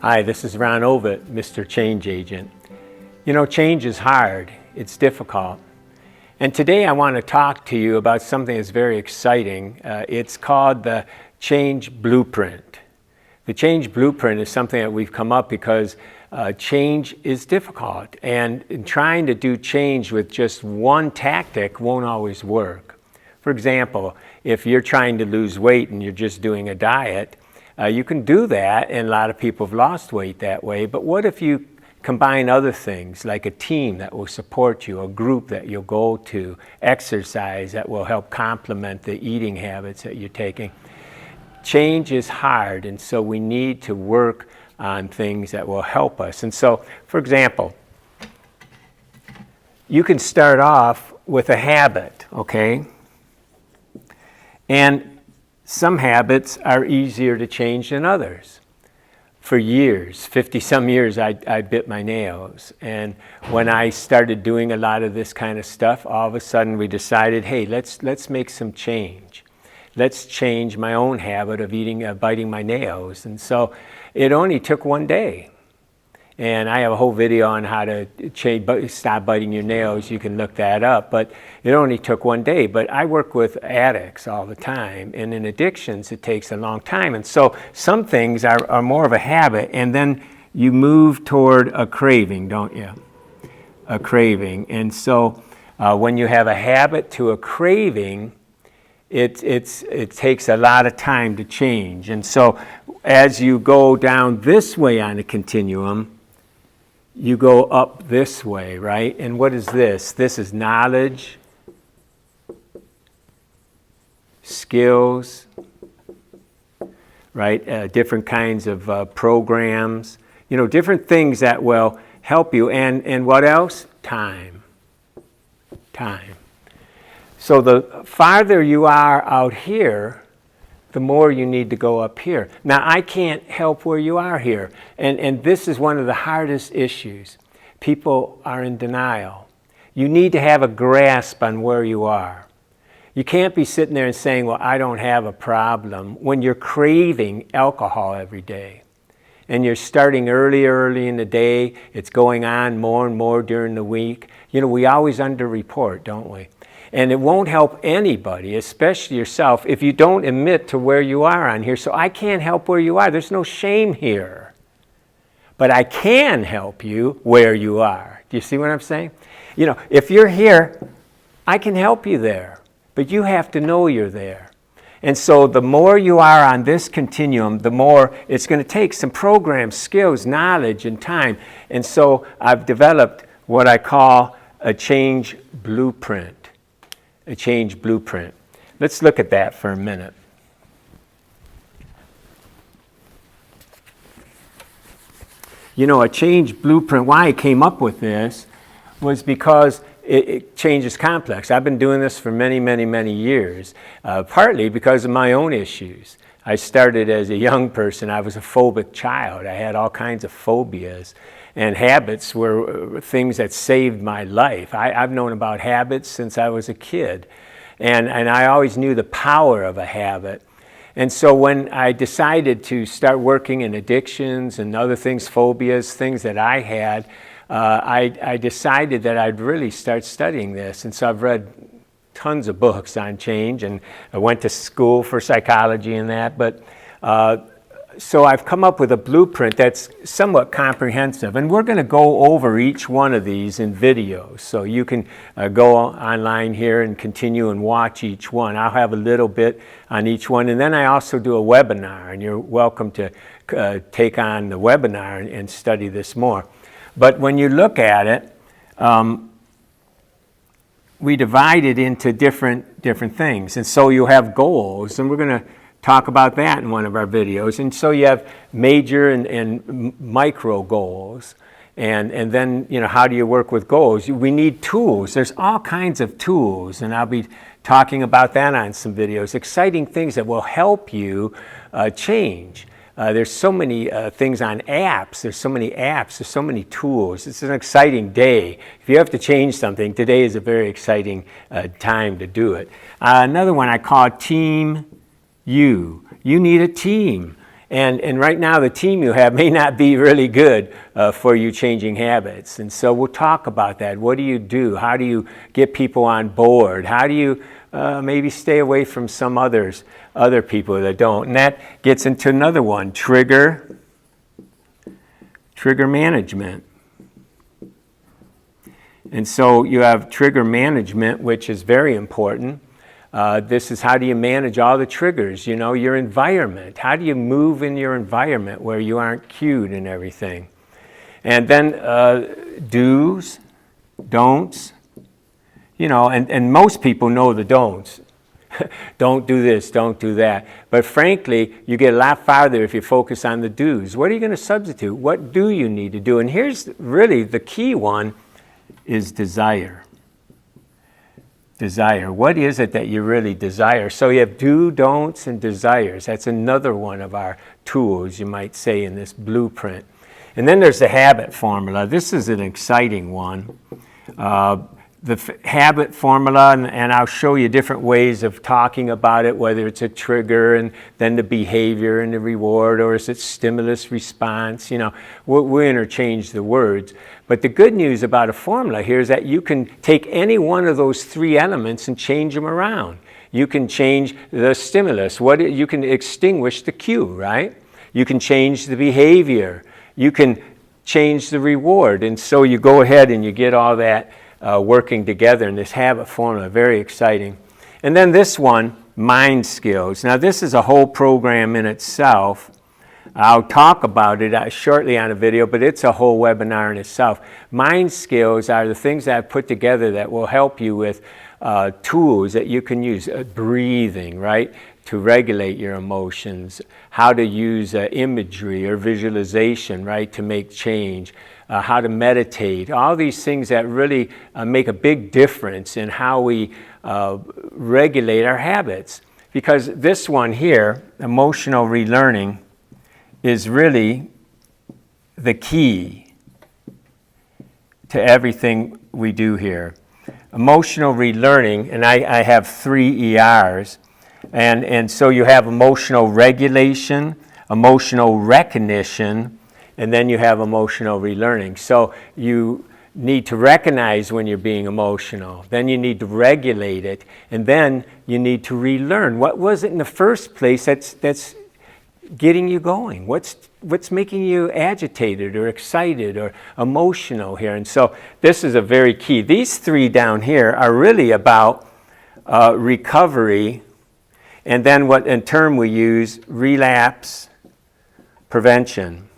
Hi, this is Ron Ovitt-Mr. Change Agent. You know, change is hard. It's difficult. And today I want to talk to you about something that's very exciting. It's called the Change Blueprint. The Change Blueprint is something that we've come up because change is difficult. And in trying to do change with just one tactic won't always work. For example, if you're trying to lose weight and you're just doing a diet, you can do that, and a lot of people have lost weight that way. But what if you combine other things, like a team that will support you, a group that you'll go to, exercise that will help complement the eating habits that you're taking? Change is hard, and so we need to work on things that will help us. And so, for example, you can start off with a habit, okay? And some habits are easier to change than others. For years, 50-some years, I bit my nails. And when I started doing a lot of this kind of stuff, all of a sudden we decided, hey, let's make some change. Let's change my own habit of biting my nails. And so it only took one day. And I have a whole video on how to stop biting your nails. You can look that up. But it only took one day. But I work with addicts all the time. And in addictions, it takes a long time. And so some things are more of a habit. And then you move toward a craving, don't you? A craving. And so when you have a habit to a craving, it takes a lot of time to change. And so as you go down this way on a continuum, you go up this way, right? And what is this? This is knowledge, skills, right? Different kinds of programs, you know, different things that will help you. And what else? Time. Time. So the farther you are out here, the more you need to go up here. Now, I can't help where you are here. And this is one of the hardest issues. People are in denial. You need to have a grasp on where you are. You can't be sitting there and saying, well, I don't have a problem, when you're craving alcohol every day. And you're starting early in the day. It's going on more and more during the week. You know, we always underreport, don't we? And it won't help anybody, especially yourself, if you don't admit to where you are on here. So I can't help where you are. There's no shame here. But I can help you where you are. Do you see what I'm saying? You know, if you're here, I can help you there. But you have to know you're there. And so the more you are on this continuum, the more it's going to take some programs, skills, knowledge, and time. And so I've developed what I call a change blueprint. A change blueprint. Let's look at that for a minute. You know, a change blueprint, why I came up with this was because change is complex. I've been doing this for many years, partly because of my own issues. I started as a young person. I was a phobic child. I had all kinds of phobias. And habits were things that saved my life. I've known about habits since I was a kid. And I always knew the power of a habit. And so when I decided to start working in addictions and other things, phobias, things that I had, I decided that I'd really start studying this. And so I've read tons of books on change, and I went to school for psychology and that. But so I've come up with a blueprint that's somewhat comprehensive, and we're going to go over each one of these in videos. So you can go online here and continue and watch each one. I'll have a little bit on each one, and then I also do a webinar, and you're welcome to take on the webinar and study this more. But when you look at it, we divide it into different things. And so you have goals, and we're going to talk about that in one of our videos. And so you have major and micro goals. And then, you know, how do you work with goals? We need tools. There's all kinds of tools, and I'll be talking about that on some videos. Exciting things that will help you change. There's so many things on apps. There's so many apps. There's so many tools. It's an exciting day. If you have to change something, today is a very exciting time to do it. Another one I call Team You. You need a team. And right now, the team you have may not be really good for you changing habits. And so we'll talk about that. What do you do? How do you get people on board? How do you maybe stay away from some other people that don't? And that gets into another one, trigger management. And so you have trigger management, which is very important. This is how do you manage all the triggers, your environment. How do you move in your environment where you aren't cued and everything? And then do's, don'ts, and most people know the don'ts. Don't do this, don't do that. But frankly, you get a lot farther if you focus on the do's. What are you going to substitute? What do you need to do? And here's really the key one is desire. Desire. What is it that you really desire? So you have do, don'ts, and desires. That's another one of our tools, you might say, in this blueprint. And then there's the habit formula. This is an exciting one. The habit formula, and I'll show you different ways of talking about it, whether it's a trigger and then the behavior and the reward, or is it stimulus response. We'll interchange the words. But the good news about a formula here is that you can take any one of those three elements and change them around. You can change the stimulus. You can extinguish the cue, right? You can change the behavior. You can change the reward. And so you go ahead and you get all that working together in this habit formula. Very exciting. And then this one, mind skills. Now this is a whole program in itself. I'll talk about it shortly on a video, but it's a whole webinar in itself. Mind skills are the things that I've put together that will help you with tools that you can use. Breathing, right, to regulate your emotions. How to use imagery or visualization, right, to make change. How to meditate. All these things that really make a big difference in how we regulate our habits. Because this one here, emotional relearning, is really the key to everything we do here. Emotional relearning, and I have 3 ERs, and so you have emotional regulation, emotional recognition, and then you have emotional relearning. So you need to recognize when you're being emotional, then you need to regulate it, and then you need to relearn. What was it in the first place that's getting you going? What's making you agitated or excited or emotional here? And so this is a very key. These 3 down here are really about recovery, and then what in term we use, relapse prevention.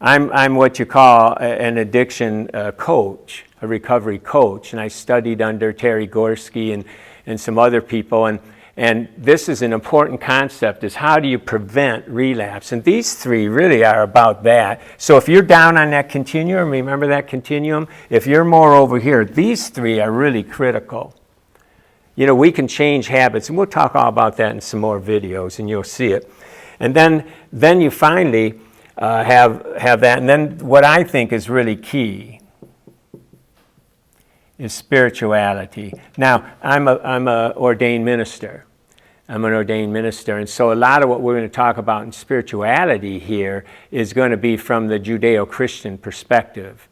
I'm what you call an addiction coach, a recovery coach, and I studied under Terry Gorski and some other people, and this is an important concept, is how do you prevent relapse? And these 3 really are about that. So if you're down on that continuum, remember that continuum? If you're more over here, these 3 are really critical. We can change habits, and we'll talk all about that in some more videos, and you'll see it. And then you finally have that. And then what I think is really key is spirituality. Now, I'm a ordained minister. I'm an ordained minister, and so a lot of what we're going to talk about in spirituality here is going to be from the Judeo-Christian perspective.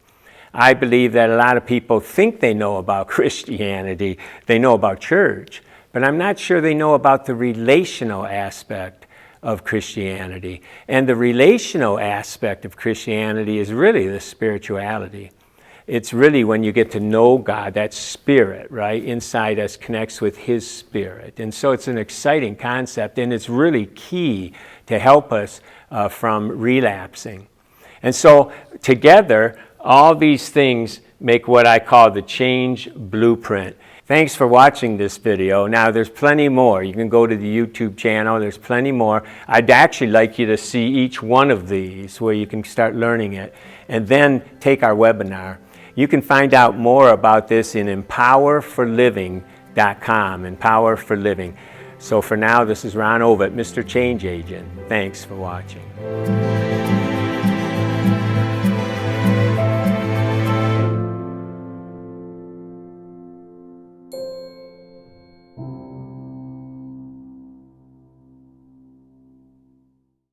I believe that a lot of people think they know about Christianity, they know about church, but I'm not sure they know about the relational aspect of Christianity. And the relational aspect of Christianity is really the spirituality. It's really when you get to know God, that spirit, right, inside us connects with His Spirit. And so it's an exciting concept, and it's really key to help us from relapsing. And so together, all these things make what I call the Change Blueprint. Thanks for watching this video. Now, there's plenty more. You can go to the YouTube channel. There's plenty more. I'd actually like you to see each one of these where you can start learning it, and then take our webinar. You can find out more about this in empowerforliving.com, Empower for Living. So for now, this is Ron Ovitt, Mr. Change Agent. Thanks for watching.